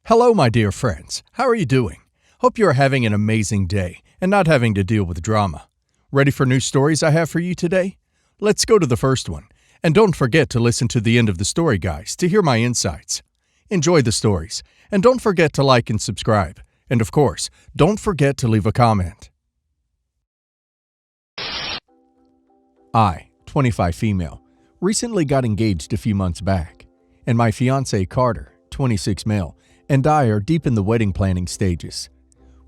Hello, my dear friends. How are you doing? Hope you are having an amazing day and not having to deal with drama. Ready for new stories I have for you today? Let's go to the first one. And don't forget to listen to the end of the story, guys, to hear my insights. Enjoy the stories. And don't forget to like and subscribe. And of course, don't forget to leave a comment. I, 25 female, recently got engaged a few months back. And my fiance, Carter, 26 male, and I are deep in the wedding planning stages.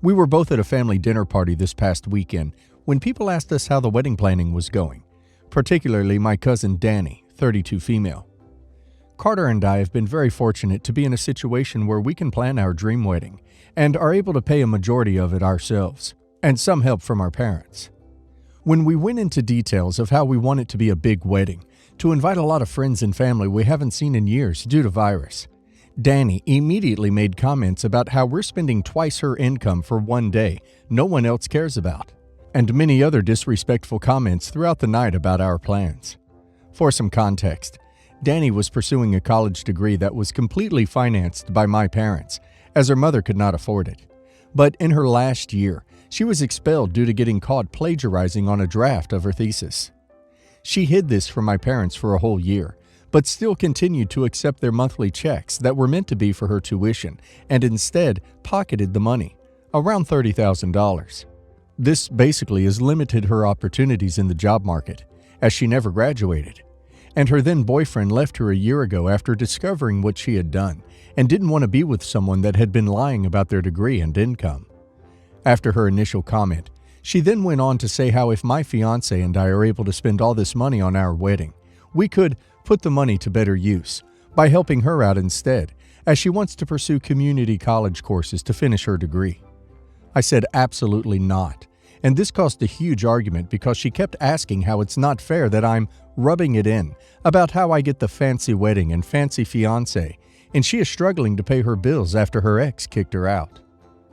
We were both at a family dinner party this past weekend when people asked us how the wedding planning was going, particularly my cousin Danny, 32 female. Carter and I have been very fortunate to be in a situation where we can plan our dream wedding and are able to pay a majority of it ourselves, and some help from our parents. When we went into details of how we want it to be a big wedding, to invite a lot of friends and family we haven't seen in years due to virus, Danny immediately made comments about how we're spending twice her income for one day no one else cares about, and many other disrespectful comments throughout the night about our plans. For some context, Danny was pursuing a college degree that was completely financed by my parents, as her mother could not afford it. But in her last year, she was expelled due to getting caught plagiarizing on a draft of her thesis. She hid this from my parents for a whole year, but still continued to accept their monthly checks that were meant to be for her tuition and instead pocketed the money, around $30,000. This basically has limited her opportunities in the job market, as she never graduated. And her then boyfriend left her a year ago after discovering what she had done and didn't want to be with someone that had been lying about their degree and income. After her initial comment, she then went on to say how if my fiance and I are able to spend all this money on our wedding, we could put the money to better use by helping her out instead, as she wants to pursue community college courses to finish her degree. I said absolutely not, and this caused a huge argument because she kept asking how it's not fair that I'm rubbing it in about how I get the fancy wedding and fancy fiance, and she is struggling to pay her bills after her ex kicked her out.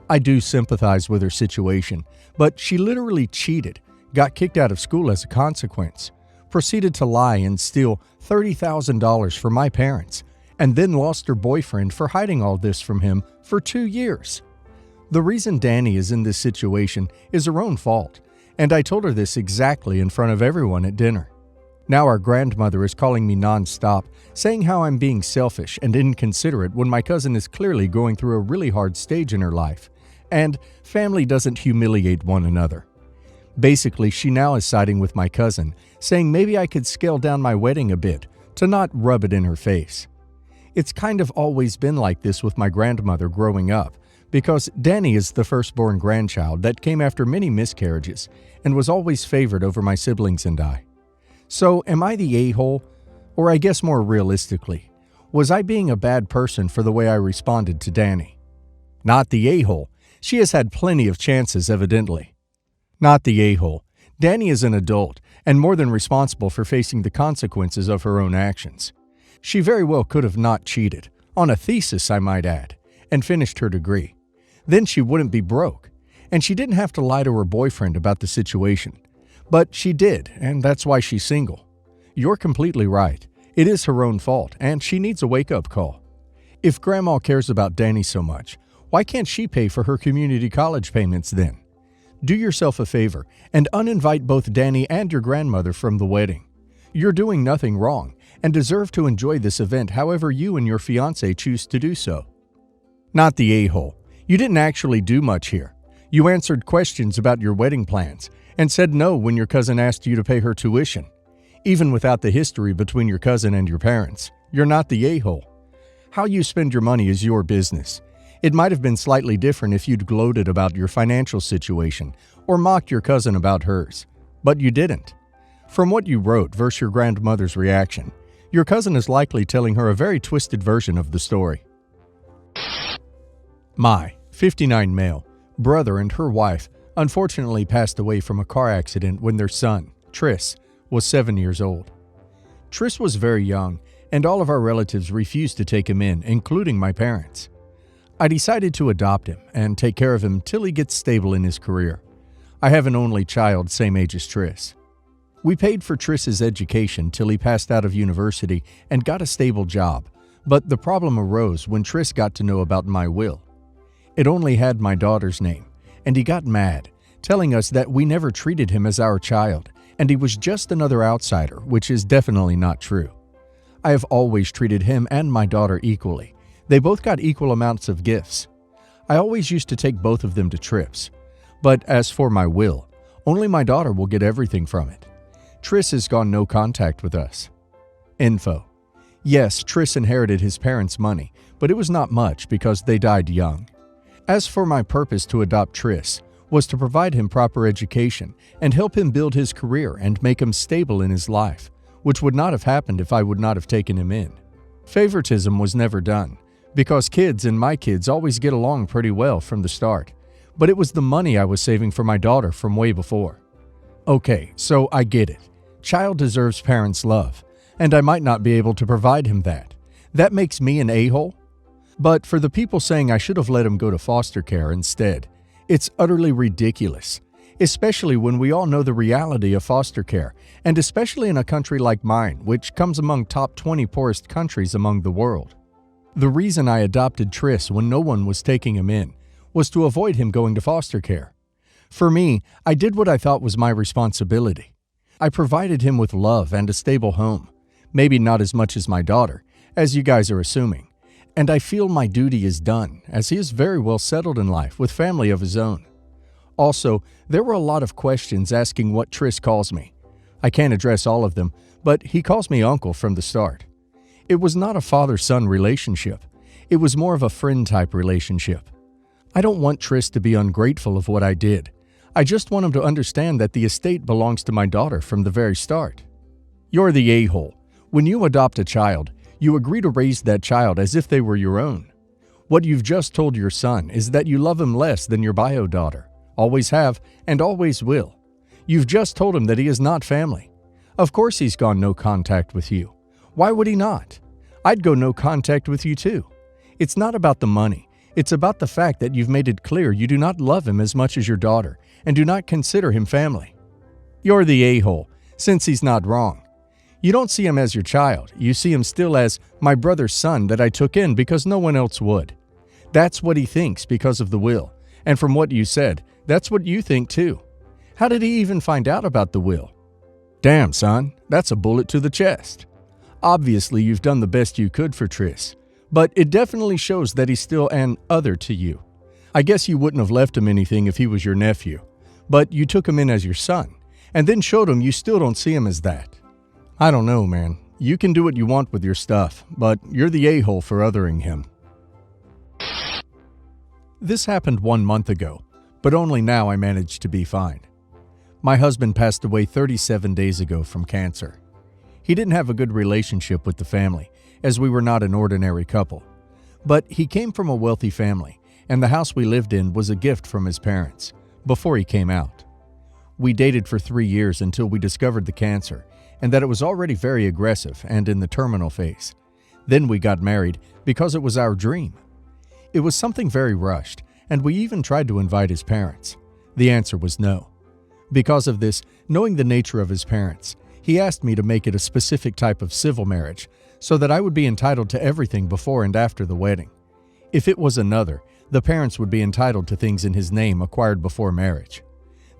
I do sympathize with her situation, but she literally cheated, got kicked out of school as a consequence, proceeded to lie and steal $30,000 from my parents, and then lost her boyfriend for hiding all this from him for 2 years. The reason Danny is in this situation is her own fault, and I told her this exactly in front of everyone at dinner. Now our grandmother is calling me nonstop, saying how I'm being selfish and inconsiderate when my cousin is clearly going through a really hard stage in her life, and family doesn't humiliate one another. Basically, she now is siding with my cousin, saying maybe I could scale down my wedding a bit to not rub it in her face. It's kind of always been like this with my grandmother growing up, because Danny is the firstborn grandchild that came after many miscarriages and was always favored over my siblings and I. So am I the a-hole? Or I guess more realistically, was I being a bad person for the way I responded to Danny? Not the a-hole. She has had plenty of chances, evidently. Not the a-hole. Danny is an adult and more than responsible for facing the consequences of her own actions. She very well could have not cheated, on a thesis I might add, and finished her degree. Then she wouldn't be broke, and she didn't have to lie to her boyfriend about the situation. But she did, and that's why she's single. You're completely right. It is her own fault, and she needs a wake-up call. If Grandma cares about Danny so much, why can't she pay for her community college payments then? Do yourself a favor and uninvite both Danny and your grandmother from the wedding. You're doing nothing wrong and deserve to enjoy this event however you and your fiance choose to do so. Not the a-hole. You didn't actually do much here. You answered questions about your wedding plans and said no when your cousin asked you to pay her tuition. Even without the history between your cousin and your parents, you're not the a-hole. How you spend your money is your business. It might have been slightly different if you'd gloated about your financial situation or mocked your cousin about hers, but you didn't. From what you wrote versus your grandmother's reaction, your cousin is likely telling her a very twisted version of the story. My 59 male brother and her wife unfortunately passed away from a car accident when their son, Tris, was 7 years old. Tris was very young, and all of our relatives refused to take him in, including my parents. I decided to adopt him and take care of him till he gets stable in his career. I have an only child same age as Tris. We paid for Tris's education till he passed out of university and got a stable job, But the problem arose when Tris got to know about my will. It only had my daughter's name, and he got mad, telling us that we never treated him as our child, and he was just another outsider, which is definitely not true. I have always treated him and my daughter equally. They both got equal amounts of gifts. I always used to take both of them to trips. But as for my will, only my daughter will get everything from it. Tris has gone no contact with us. Info. Yes, Tris inherited his parents' money, but it was not much because they died young. As for my purpose to adopt Tris, was to provide him proper education and help him build his career and make him stable in his life, which would not have happened if I would not have taken him in. Favoritism was never done, because kids and my kids always get along pretty well from the start, but it was the money I was saving for my daughter from way before. Okay, so I get it. Child deserves parents' love, and I might not be able to provide him that. That makes me an a-hole? But for the people saying I should have let him go to foster care instead, it's utterly ridiculous, especially when we all know the reality of foster care, and especially in a country like mine, which comes among top 20 poorest countries among the world. The reason I adopted Tris when no one was taking him in was to avoid him going to foster care. For me, I did what I thought was my responsibility. I provided him with love and a stable home, maybe not as much as my daughter, as you guys are assuming. And I feel my duty is done, as he is very well settled in life with family of his own. Also, there were a lot of questions asking what Tris calls me. I can't address all of them, but he calls me uncle from the start. It was not a father-son relationship. It was more of a friend-type relationship. I don't want Tris to be ungrateful of what I did. I just want him to understand that the estate belongs to my daughter from the very start. You're the a-hole. When you adopt a child, you agree to raise that child as if they were your own. What you've just told your son is that you love him less than your bio daughter, always have and always will. You've just told him that he is not family. Of course he's gone no contact with you. Why would he not? I'd go no contact with you too. It's not about the money. It's about the fact that you've made it clear you do not love him as much as your daughter and do not consider him family. You're the a-hole, since he's not wrong. You don't see him as your child. You see him still as my brother's son that I took in because no one else would. That's what he thinks because of the will. And from what you said, that's what you think too. How did he even find out about the will? Damn, son, that's a bullet to the chest. Obviously, you've done the best you could for Tris, but it definitely shows that he's still an other to you. I guess you wouldn't have left him anything if he was your nephew, but you took him in as your son, and then showed him you still don't see him as that. I don't know, man. You can do what you want with your stuff, but you're the a-hole for othering him. This happened 1 month ago, but only now I managed to be fine. My husband passed away 37 days ago from cancer. He didn't have a good relationship with the family, as we were not an ordinary couple. But he came from a wealthy family, and the house we lived in was a gift from his parents, before he came out. We dated for 3 years until we discovered the cancer, and that it was already very aggressive and in the terminal phase. Then we got married because it was our dream. It was something very rushed, and we even tried to invite his parents. The answer was no. Because of this, knowing the nature of his parents, he asked me to make it a specific type of civil marriage so that I would be entitled to everything before and after the wedding. If it was another, the parents would be entitled to things in his name acquired before marriage.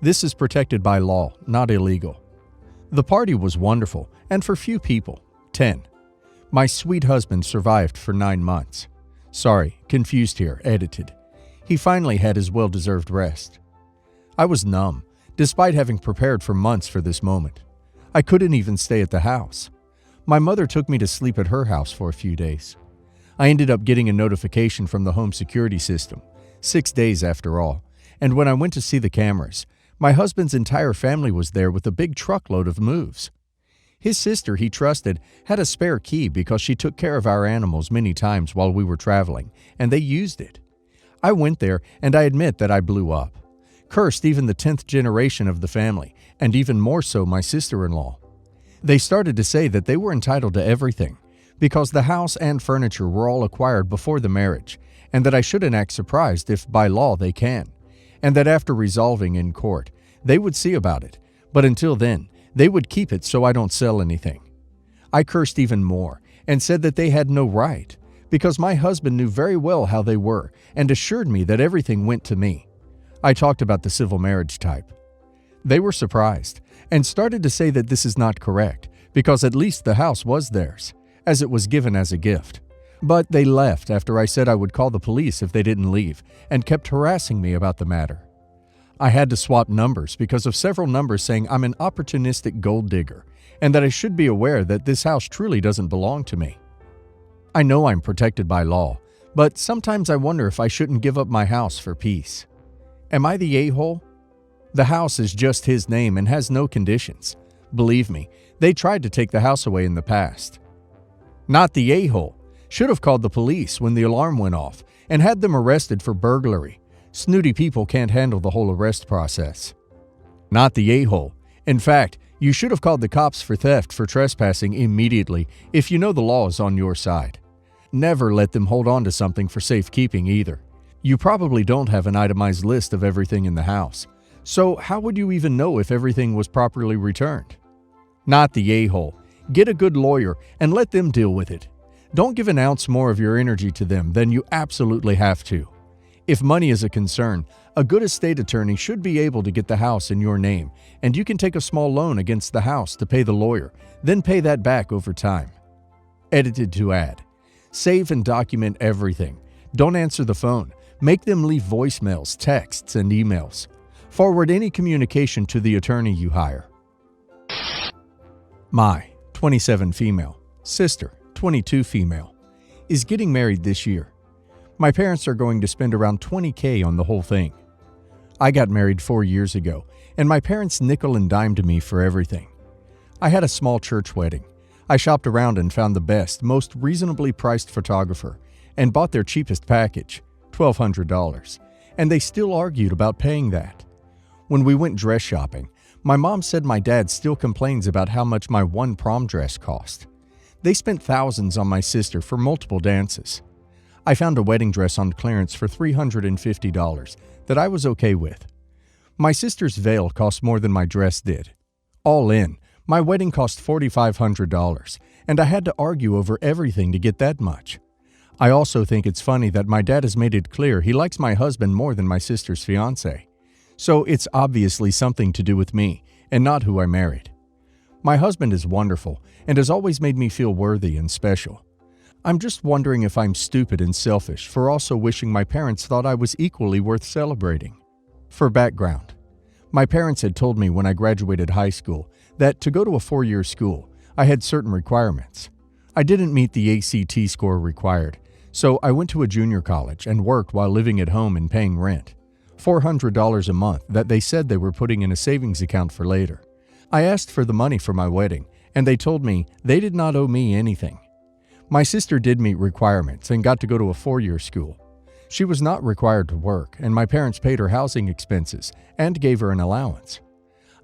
This is protected by law, not illegal. The party was wonderful, and for few people, 10. My sweet husband survived for 9 months. Sorry, confused here, edited. He finally had his well-deserved rest. I was numb, despite having prepared for months for this moment. I couldn't even stay at the house. My mother took me to sleep at her house for a few days. I ended up getting a notification from the home security system, 6 days after all, and when I went to see the cameras, my husband's entire family was there with a big truckload of moves. His sister, he trusted, had a spare key because she took care of our animals many times while we were traveling, and they used it. I went there, and I admit that I blew up. Cursed even the 10th generation of the family, and even more so my sister-in-law. They started to say that they were entitled to everything, because the house and furniture were all acquired before the marriage, and that I shouldn't act surprised if by law they can, and that after resolving in court, they would see about it, but until then, they would keep it so I don't sell anything. I cursed even more, and said that they had no right, because my husband knew very well how they were and assured me that everything went to me. I talked about the civil marriage type. They were surprised and started to say that this is not correct because at least the house was theirs, as it was given as a gift. But they left after I said I would call the police if they didn't leave and kept harassing me about the matter. I had to swap numbers because of several numbers saying I'm an opportunistic gold digger and that I should be aware that this house truly doesn't belong to me. I know I'm protected by law, but sometimes I wonder if I shouldn't give up my house for peace. Am I the a-hole? The house is just his name and has no conditions. Believe me, they tried to take the house away in the past. Not the a-hole. Should have called the police when the alarm went off and had them arrested for burglary. Snooty people can't handle the whole arrest process. Not the a-hole. In fact, you should have called the cops for theft for trespassing immediately if you know the law is on your side. Never let them hold on to something for safekeeping either. You probably don't have an itemized list of everything in the house. So how would you even know if everything was properly returned? Not the a-hole. Get a good lawyer and let them deal with it. Don't give an ounce more of your energy to them than you absolutely have to. If money is a concern, a good estate attorney should be able to get the house in your name, and you can take a small loan against the house to pay the lawyer, then pay that back over time. Edited to add. Save and document everything. Don't answer the phone. Make them leave voicemails, texts, and emails. Forward any communication to the attorney you hire. My 27 female sister, 22 female, is getting married this year. My parents are going to spend around $20,000 on the whole thing. I got married 4 years ago, and my parents nickel and dimed me for everything. I had a small church wedding. I shopped around and found the best, most reasonably priced photographer and bought their cheapest package, $1,200, and they still argued about paying that. When we went dress shopping, my mom said my dad still complains about how much my one prom dress cost. They spent thousands on my sister for multiple dances. I found a wedding dress on clearance for $350 that I was okay with. My sister's veil cost more than my dress did. All in, my wedding cost $4,500, and I had to argue over everything to get that much. I also think it's funny that my dad has made it clear he likes my husband more than my sister's fiance. So it's obviously something to do with me and not who I married. My husband is wonderful and has always made me feel worthy and special. I'm just wondering if I'm stupid and selfish for also wishing my parents thought I was equally worth celebrating. For background, my parents had told me when I graduated high school that to go to a 4-year school, I had certain requirements. I didn't meet the ACT score required, so I went to a junior college and worked while living at home and paying rent, $400 a month that they said they were putting in a savings account for later. I asked for the money for my wedding, and they told me they did not owe me anything. My sister did meet requirements and got to go to a 4-year school. She was not required to work, and my parents paid her housing expenses and gave her an allowance.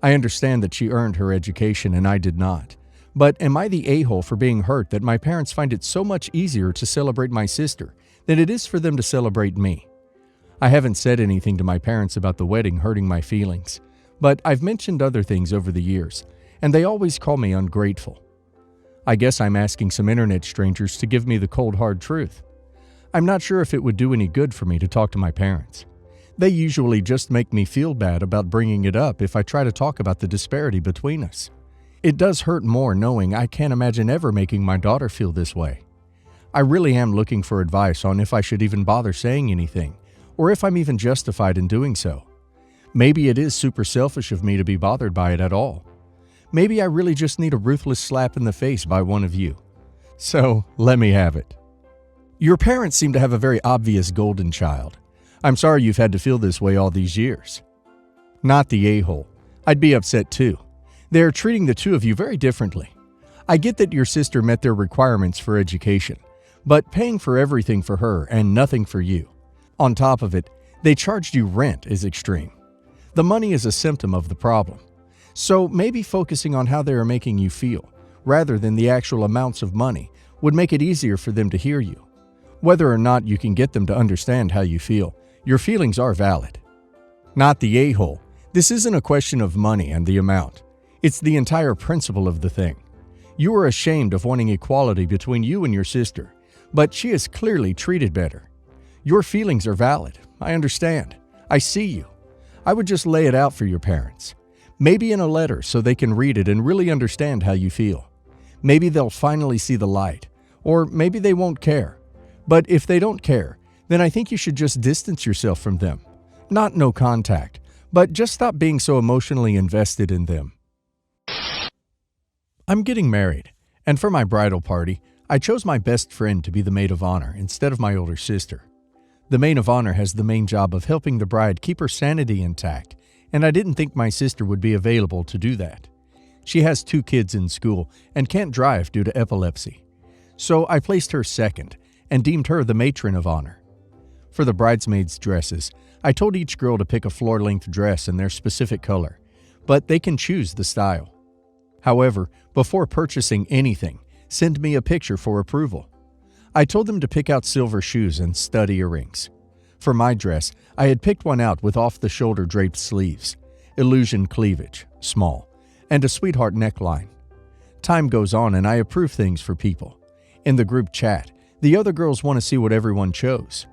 I understand that she earned her education and I did not. But am I the a-hole for being hurt that my parents find it so much easier to celebrate my sister than it is for them to celebrate me? I haven't said anything to my parents about the wedding hurting my feelings, but I've mentioned other things over the years, and they always call me ungrateful. I guess I'm asking some internet strangers to give me the cold hard truth. I'm not sure if it would do any good for me to talk to my parents. They usually just make me feel bad about bringing it up if I try to talk about the disparity between us. It does hurt more knowing I can't imagine ever making my daughter feel this way. I really am looking for advice on if I should even bother saying anything, or if I'm even justified in doing so. Maybe it is super selfish of me to be bothered by it at all. Maybe I really just need a ruthless slap in the face by one of you. So, let me have it. Your parents seem to have a very obvious golden child. I'm sorry you've had to feel this way all these years. Not the a-hole. I'd be upset too. They're treating the two of you very differently. I get that your sister met their requirements for education, but paying for everything for her and nothing for you. On top of it, they charged you rent is extreme. The money is a symptom of the problem. So maybe focusing on how they are making you feel, rather than the actual amounts of money, would make it easier for them to hear you. Whether or not you can get them to understand how you feel, your feelings are valid. Not the a-hole. This isn't a question of money and the amount. It's the entire principle of the thing. You are ashamed of wanting equality between you and your sister, but she is clearly treated better. Your feelings are valid. I understand. I see you. I would just lay it out for your parents. Maybe in a letter so they can read it and really understand how you feel. Maybe they'll finally see the light, or maybe they won't care. But if they don't care, then I think you should just distance yourself from them. Not no contact, but just stop being so emotionally invested in them. I'm getting married, and for my bridal party, I chose my best friend to be the maid of honor instead of my older sister. The maid of honor has the main job of helping the bride keep her sanity intact, and I didn't think my sister would be available to do that. She has 2 kids in school and can't drive due to epilepsy. So I placed her second and deemed her the matron of honor. For the bridesmaids' dresses, I told each girl to pick a floor-length dress in their specific color, but they can choose the style. However, before purchasing anything, send me a picture for approval. I told them to pick out silver shoes and stud earrings. For my dress, I had picked one out with off-the-shoulder draped sleeves, illusion cleavage, small, and a sweetheart neckline. Time goes on and I approve things for people. In the group chat, the other girls want to see what everyone chose.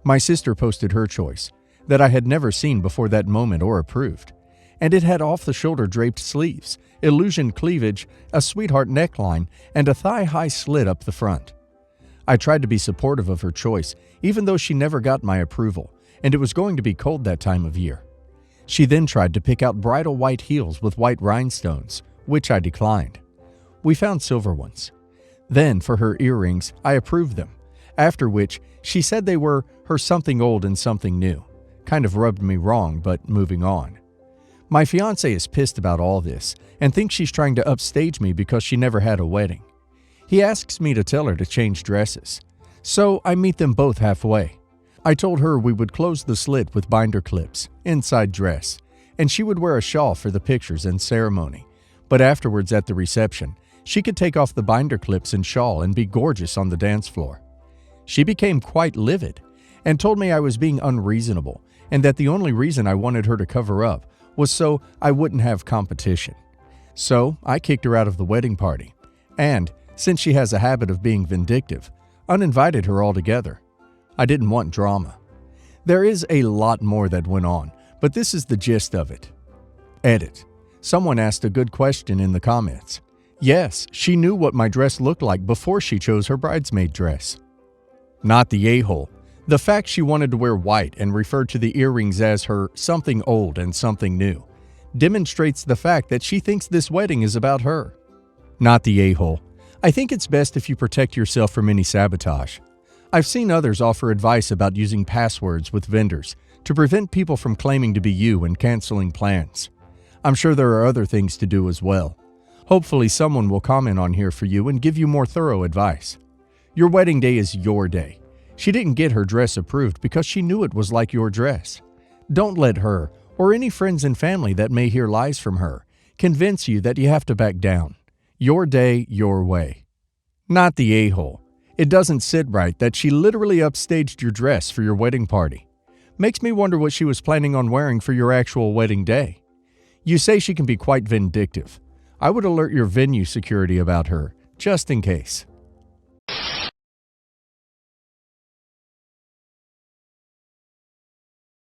My sister posted her choice, that I had never seen before that moment or approved, and it had off-the-shoulder draped sleeves, illusion cleavage, a sweetheart neckline, and a thigh-high slit up the front. I tried to be supportive of her choice, even though she never got my approval, and it was going to be cold that time of year. She then tried to pick out bridal white heels with white rhinestones, which I declined. We found silver ones. Then, for her earrings, I approved them, after which she said they were her something old and something new. Kind of rubbed me wrong, but moving on. My fiance is pissed about all this and thinks she's trying to upstage me because she never had a wedding. He asks me to tell her to change dresses, so I meet them both halfway. I told her we would close the slit with binder clips, inside dress, and she would wear a shawl for the pictures and ceremony, but afterwards at the reception, she could take off the binder clips and shawl and be gorgeous on the dance floor. She became quite livid and told me I was being unreasonable and that the only reason I wanted her to cover up was so I wouldn't have competition. So I kicked her out of the wedding party and, since she has a habit of being vindictive, uninvited her altogether. I didn't want drama. There is a lot more that went on, but this is the gist of it. Edit. Someone asked a good question in the comments. Yes, she knew what my dress looked like before she chose her bridesmaid dress. Not the a-hole. The fact she wanted to wear white and referred to the earrings as her something old and something new demonstrates the fact that she thinks this wedding is about her. Not the a-hole. I think it's best if you protect yourself from any sabotage. I've seen others offer advice about using passwords with vendors to prevent people from claiming to be you and canceling plans. I'm sure there are other things to do as well. Hopefully someone will comment on here for you and give you more thorough advice. Your wedding day is your day. She didn't get her dress approved because she knew it was like your dress. Don't let her, or any friends and family that may hear lies from her, convince you that you have to back down. Your day, your way. Not the a-hole. It doesn't sit right that she literally upstaged your dress for your wedding party. Makes me wonder what she was planning on wearing for your actual wedding day. You say she can be quite vindictive. I would alert your venue security about her, just in case.